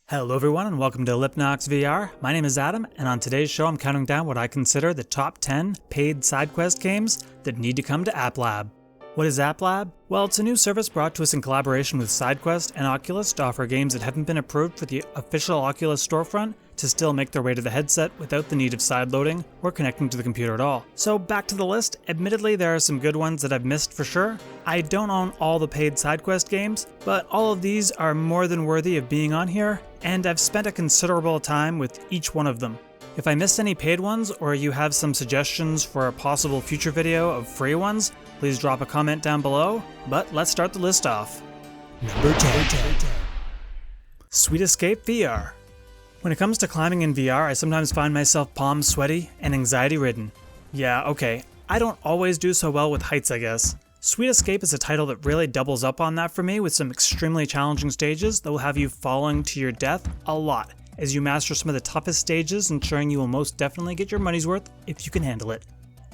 Hello everyone and welcome to Lipnox VR. My name is Adam, and on today's show I'm counting down what I consider the top 10 paid SideQuest games that need to come to App Lab. What is App Lab? Well, it's a new service brought to us in collaboration with SideQuest and Oculus to offer games that haven't been approved for the official Oculus storefront to still make their way to the headset without the need of sideloading or connecting to the computer at all. So back to the list. Admittedly, there are some good ones that I've missed for sure. I don't own all the paid SideQuest games, but all of these are more than worthy of being on here, and I've spent a considerable time with each one of them. If I missed any paid ones, or you have some suggestions for a possible future video of free ones, please drop a comment down below, but let's start the list off. Number 10. Sweet Escape VR. When it comes to climbing in VR, I sometimes find myself palms sweaty and anxiety-ridden. Yeah, okay, I don't always do so well with heights, I guess. Sweet Escape is a title that really doubles up on that for me, with some extremely challenging stages that will have you falling to your death a lot as you master some of the toughest stages, ensuring you will most definitely get your money's worth if you can handle it.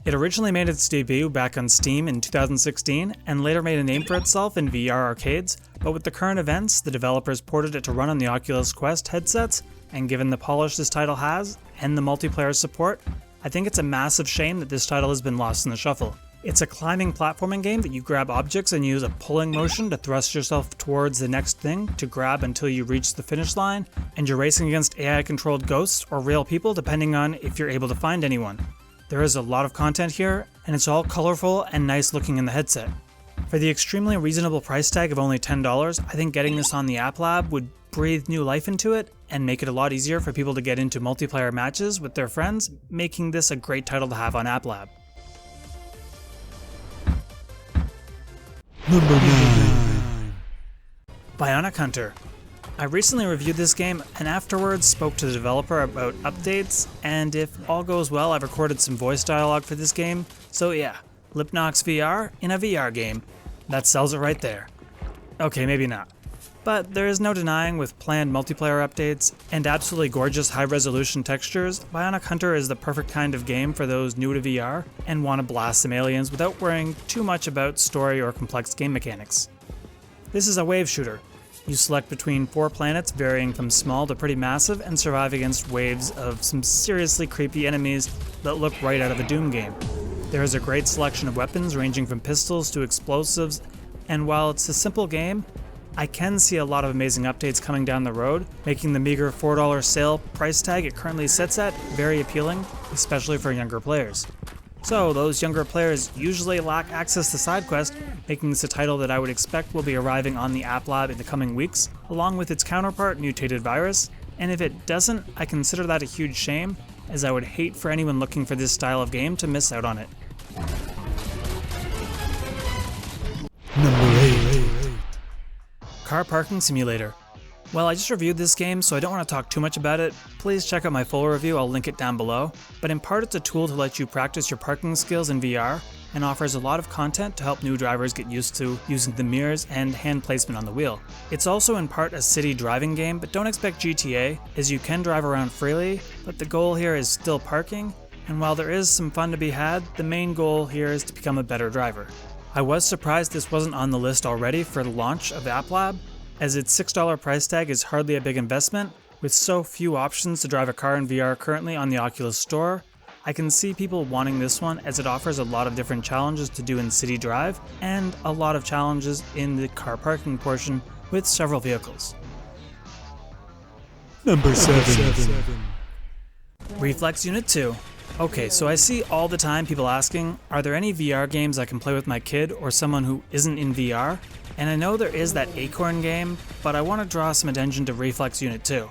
It originally made its debut back on Steam in 2016 and later made a name for itself in VR arcades, but with the current events, the developers ported it to run on the Oculus Quest headsets, and given the polish this title has and the multiplayer support, I think it's a massive shame that this title has been lost in the shuffle. It's a climbing platforming game that you grab objects and use a pulling motion to thrust yourself towards the next thing to grab until you reach the finish line, and you're racing against AI-controlled ghosts or real people depending on if you're able to find anyone. There is a lot of content here, and it's all colorful and nice looking in the headset. For the extremely reasonable price tag of only $10, I think getting this on the App Lab would breathe new life into it and make it a lot easier for people to get into multiplayer matches with their friends, making this a great title to have on App Lab. Number 9. Bionic Hunter. I recently reviewed this game and afterwards spoke to the developer about updates, and if all goes well, I've recorded some voice dialogue for this game, so yeah, Lipnox VR in a VR game. That sells it right there. Okay, maybe not. But there is no denying, with planned multiplayer updates and absolutely gorgeous high-resolution textures, Bionic Hunter is the perfect kind of game for those new to VR and want to blast some aliens without worrying too much about story or complex game mechanics. This is a wave shooter. You select between 4 planets varying from small to pretty massive and survive against waves of some seriously creepy enemies that look right out of a Doom game. There is a great selection of weapons ranging from pistols to explosives, and while it's a simple game, I can see a lot of amazing updates coming down the road, making the meager $4 sale price tag it currently sits at very appealing, especially for younger players. So those younger players usually lack access to SideQuest, making this a title that I would expect will be arriving on the App Lab in the coming weeks, along with its counterpart, Mutated Virus, and if it doesn't, I consider that a huge shame, as I would hate for anyone looking for this style of game to miss out on it. Number 8. Car Parking Simulator. Well, I just reviewed this game, so I don't want to talk too much about it. Please check out my full review, I'll link it down below. But in part, it's a tool to let you practice your parking skills in VR, and offers a lot of content to help new drivers get used to using the mirrors and hand placement on the wheel. It's also in part a city driving game, but don't expect GTA, as you can drive around freely, but the goal here is still parking, and while there is some fun to be had, the main goal here is to become a better driver. I was surprised this wasn't on the list already for the launch of App Lab, as its $6 price tag is hardly a big investment. With so few options to drive a car in VR currently on the Oculus Store, I can see people wanting this one as it offers a lot of different challenges to do in City Drive, and a lot of challenges in the car parking portion with several vehicles. Number 7. Reflex Unit 2. Okay, so I see all the time people asking, are there any VR games I can play with my kid or someone who isn't in VR? And I know there is that Acorn game, but I want to draw some attention to Reflex Unit 2.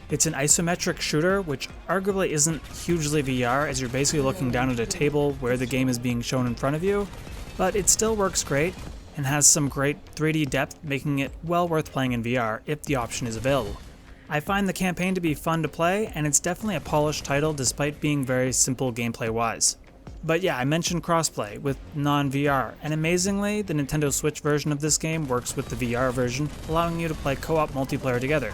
It's an isometric shooter, which arguably isn't hugely VR, as you're basically looking down at a table where the game is being shown in front of you, but it still works great and has some great 3D depth, making it well worth playing in VR if the option is available. I find the campaign to be fun to play, and it's definitely a polished title despite being very simple gameplay-wise. But yeah, I mentioned crossplay with non-VR, and amazingly, the Nintendo Switch version of this game works with the VR version, allowing you to play co-op multiplayer together.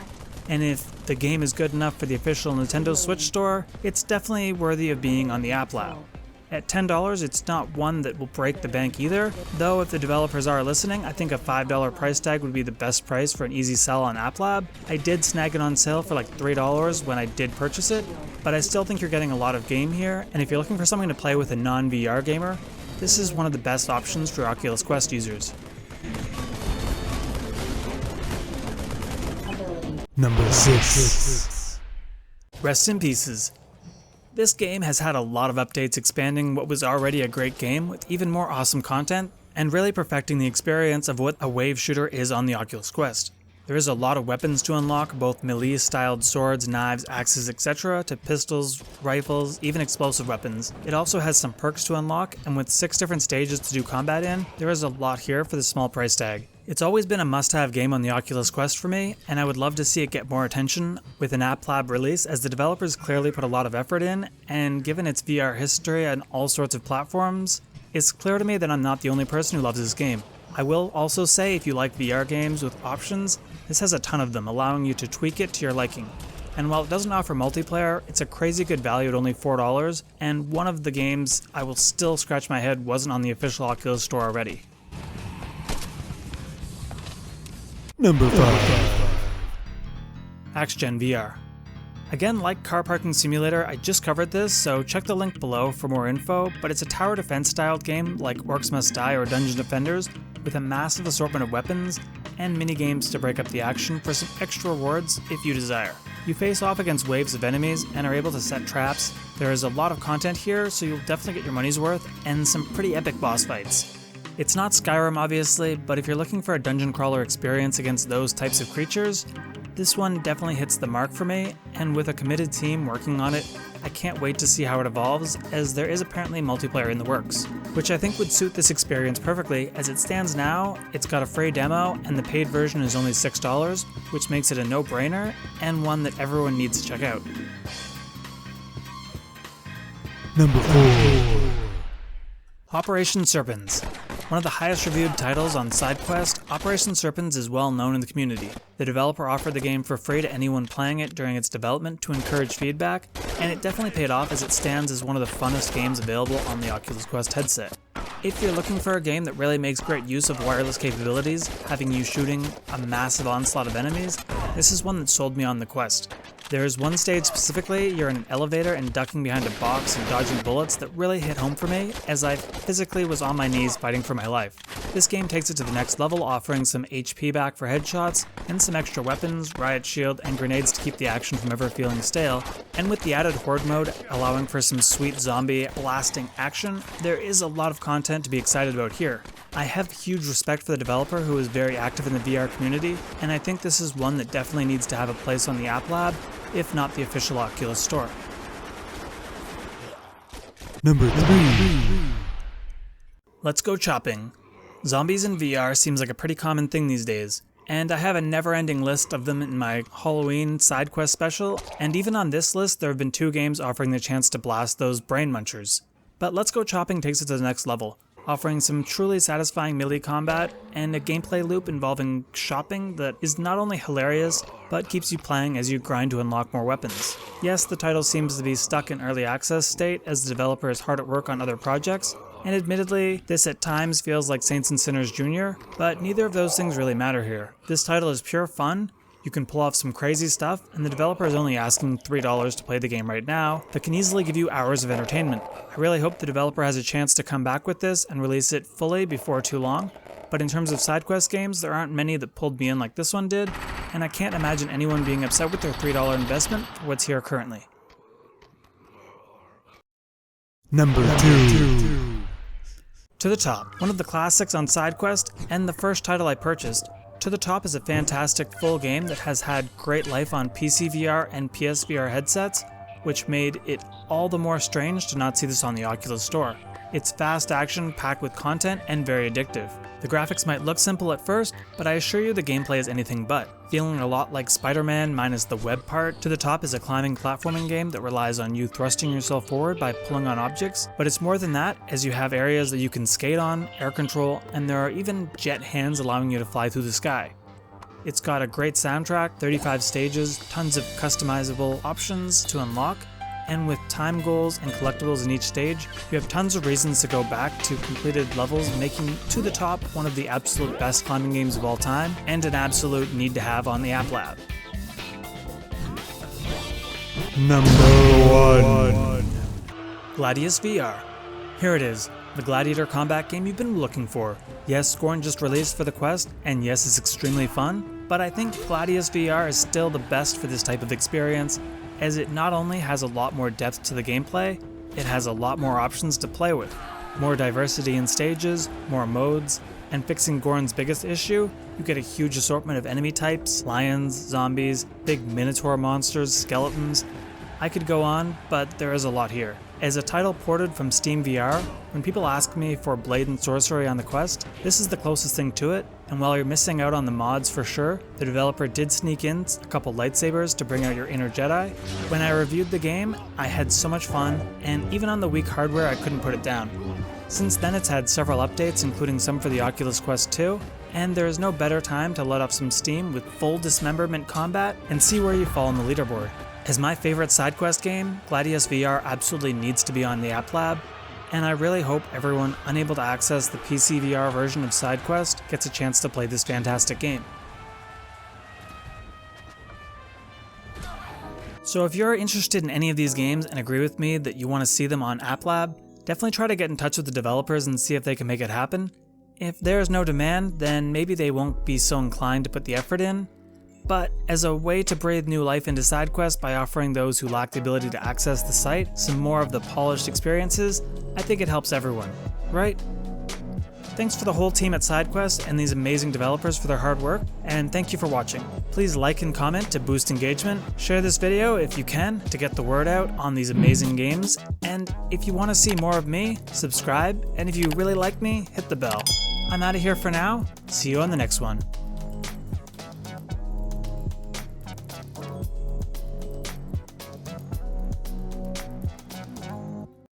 And if the game is good enough for the official Nintendo Switch store, it's definitely worthy of being on the App Lab. At $10, it's not one that will break the bank either, though if the developers are listening, I think a $5 price tag would be the best price for an easy sell on AppLab. I did snag it on sale for like $3 when I did purchase it, but I still think you're getting a lot of game here, and if you're looking for something to play with a non-VR gamer, this is one of the best options for Oculus Quest users. Number 6. Rest in pieces. This game has had a lot of updates expanding what was already a great game with even more awesome content, and really perfecting the experience of what a wave shooter is on the Oculus Quest. There is a lot of weapons to unlock, both melee-styled swords, knives, axes, etc., to pistols, rifles, even explosive weapons. It also has some perks to unlock, and with 6 different stages to do combat in, there is a lot here for the small price tag. It's always been a must-have game on the Oculus Quest for me, and I would love to see it get more attention with an AppLab release, as the developers clearly put a lot of effort in, and given its VR history on all sorts of platforms, it's clear to me that I'm not the only person who loves this game. I will also say, if you like VR games with options, this has a ton of them, allowing you to tweak it to your liking. And while it doesn't offer multiplayer, it's a crazy good value at only $4, and one of the games I will still scratch my head wasn't on the official Oculus store already. Number 5. Axegend VR. Again, like Car Parking Simulator, I just covered this, so check the link below for more info, but it's a tower defense styled game like Orcs Must Die or Dungeon Defenders, with a massive assortment of weapons and mini-games to break up the action for some extra rewards if you desire. You face off against waves of enemies and are able to set traps. There is a lot of content here, so you'll definitely get your money's worth, and some pretty epic boss fights. It's not Skyrim obviously, but if you're looking for a dungeon crawler experience against those types of creatures, this one definitely hits the mark for me, and with a committed team working on it, I can't wait to see how it evolves, as there is apparently multiplayer in the works, which I think would suit this experience perfectly. As it stands now, it's got a free demo, and the paid version is only $6, which makes it a no-brainer, and one that everyone needs to check out. Number 4. Operation Serpens. One of the highest reviewed titles on SideQuest, Operation Serpens is well known in the community. The developer offered the game for free to anyone playing it during its development to encourage feedback, and it definitely paid off, as it stands as one of the funnest games available on the Oculus Quest headset. If you're looking for a game that really makes great use of wireless capabilities, having you shooting a massive onslaught of enemies, this is one that sold me on the Quest. There is one stage specifically, you're in an elevator and ducking behind a box and dodging bullets that really hit home for me, as I physically was on my knees fighting for my life. This game takes it to the next level, offering some HP back for headshots, and some extra weapons, riot shield, and grenades to keep the action from ever feeling stale, and with the added horde mode allowing for some sweet zombie blasting action, there is a lot of content to be excited about here. I have huge respect for the developer, who is very active in the VR community, and I think this is one that definitely needs to have a place on the AppLab, if not the official Oculus store. Number 3. Let's go chopping. Zombies in VR seems like a pretty common thing these days, and I have a never-ending list of them in my Halloween SideQuest special, and even on this list there have been 2 games offering the chance to blast those brain munchers. But Let's Go Chopping takes it to the next level, offering some truly satisfying melee combat and a gameplay loop involving shopping that is not only hilarious, but keeps you playing as you grind to unlock more weapons. Yes, the title seems to be stuck in early access state, as the developer is hard at work on other projects, and admittedly, this at times feels like Saints and Sinners Jr., but neither of those things really matter here. This title is pure fun, you can pull off some crazy stuff, and the developer is only asking $3 to play the game right now, but can easily give you hours of entertainment. I really hope the developer has a chance to come back with this and release it fully before too long, but in terms of SideQuest games, there aren't many that pulled me in like this one did, and I can't imagine anyone being upset with their $3 investment for what's here currently. Number 2. To the Top, one of the classics on SideQuest, and the first title I purchased. To the Top is a fantastic full game that has had great life on PC VR and PSVR headsets, which made it all the more strange to not see this on the Oculus store. It's fast action, packed with content, and very addictive. The graphics might look simple at first, but I assure you the gameplay is anything but. Feeling a lot like Spider-Man minus the web part, To the Top is a climbing platforming game that relies on you thrusting yourself forward by pulling on objects, but it's more than that, as you have areas that you can skate on, air control, and there are even jet hands allowing you to fly through the sky. It's got a great soundtrack, 35 stages, tons of customizable options to unlock, and with time goals and collectibles in each stage, you have tons of reasons to go back to completed levels, making To the Top one of the absolute best climbing games of all time, and an absolute need to have on the App Lab. Number 1. Gladius VR. Here it is, the gladiator combat game you've been looking for. Yes, Scorn just released for the Quest, and yes, it's extremely fun, but I think Gladius VR is still the best for this type of experience, as it not only has a lot more depth to the gameplay, it has a lot more options to play with. More diversity in stages, more modes, and fixing Goron's biggest issue, you get a huge assortment of enemy types, lions, zombies, big minotaur monsters, skeletons. I could go on, but there is a lot here. As a title ported from Steam VR, when people ask me for Blade and Sorcery on the Quest, this is the closest thing to it, and while you're missing out on the mods for sure, the developer did sneak in a couple lightsabers to bring out your inner Jedi. When I reviewed the game, I had so much fun, and even on the weak hardware I couldn't put it down. Since then it's had several updates, including some for the Oculus Quest 2, and there is no better time to let off some steam with full dismemberment combat and see where you fall on the leaderboard. As my favorite SideQuest game, Gladius VR absolutely needs to be on the App Lab, and I really hope everyone unable to access the PC VR version of SideQuest gets a chance to play this fantastic game. So if you're interested in any of these games and agree with me that you want to see them on App Lab, definitely try to get in touch with the developers and see if they can make it happen. If there's no demand, then maybe they won't be so inclined to put the effort in. But as a way to breathe new life into SideQuest by offering those who lack the ability to access the site some more of the polished experiences, I think it helps everyone, right? Thanks for the whole team at SideQuest and these amazing developers for their hard work, and thank you for watching. Please like and comment to boost engagement, share this video if you can to get the word out on these amazing games, and if you want to see more of me, subscribe, and if you really like me, hit the bell. I'm out of here for now, see you on the next one.